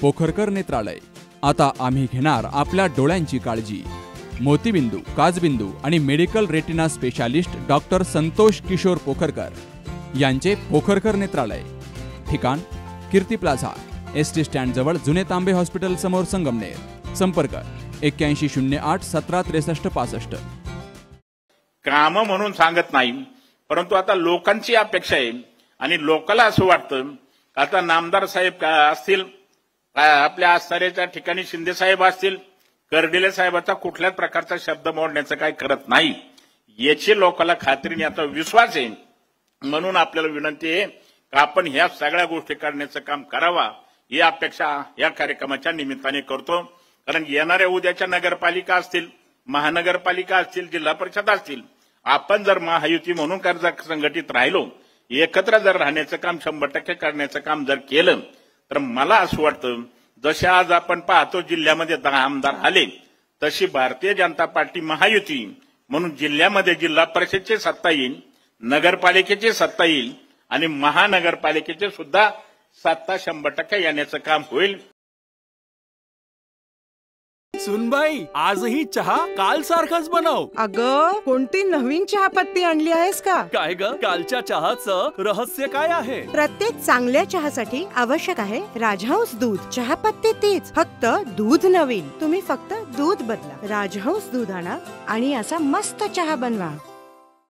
पोखरकर नेत्रालय। आता आम्ही घेणार आपल्या डोळ्यांची काळजी। मोतीबिंदू, काचबिंदू आणि medical retina specialist doctor Santosh Kishor Pokharkar यांचे पोखरकर नेत्रालय। ठिकाण कीर्ती प्लाझा, एसटी स्टँड जवळ, जुने तांबे हॉस्पिटल समोर, संगमनेर। संपर्क 8108 1763 65। काम म्हणून सांगत नाही, परंतु आता लोकांची अपेक्षा आहे आणि लोकांना असं वाटतं आता नामदार साहेब असतील, आपल्या आस्थाऱ्याच्या ठिकाणी शिंदे साहेब असतील, कर्डिले साहेबाचा कुठल्याच प्रकारचा शब्द मोडण्याचं काय करत नाही याची लोकांना खात्रीने आता विश्वास आहे। म्हणून आपल्याला विनंती आहे की आपण ह्या सगळ्या गोष्टी करण्याचं काम करावा, ही अपेक्षा या कार्यक्रमाच्या निमित्ताने करतो। कारण येणाऱ्या उद्याच्या नगरपालिका असतील, महानगरपालिका असतील, जिल्हा परिषद असतील, आपण जर महायुती म्हणून संघटित राहिलो, एकत्र जर राहण्याचं काम 100% करण्याचं काम जर केलं, तर मला असं वाटतं जसे आज आपण पाहतो जिल्ह्यामध्ये 10 आमदार आले, तशी भारतीय जनता पार्टी महायुती म्हणून जिल्ह्यामध्ये जिल्हा परिषदची सत्ता येईल, नगरपालिकेची सत्ता येईल आणि महानगरपालिकेची सुद्धा सत्ता 100% येण्याचं काम होईल। सुनबाई, आजही चहा काल सारखाच बनव। अगं, कोणती नवीन चहापत्ती आणली आहेस का? काय ग, कालच्या चहाचं रहस्य काय आहे? प्रत्येक चांगल्या चहासाठी आवश्यक आहे राजहंस दूध। चहापत्ती तीच, फक्त दूध नवीन। तुम्ही फक्त दूध बदला, राजहंस दूध आणा आणि असा मस्त चहा बनवा।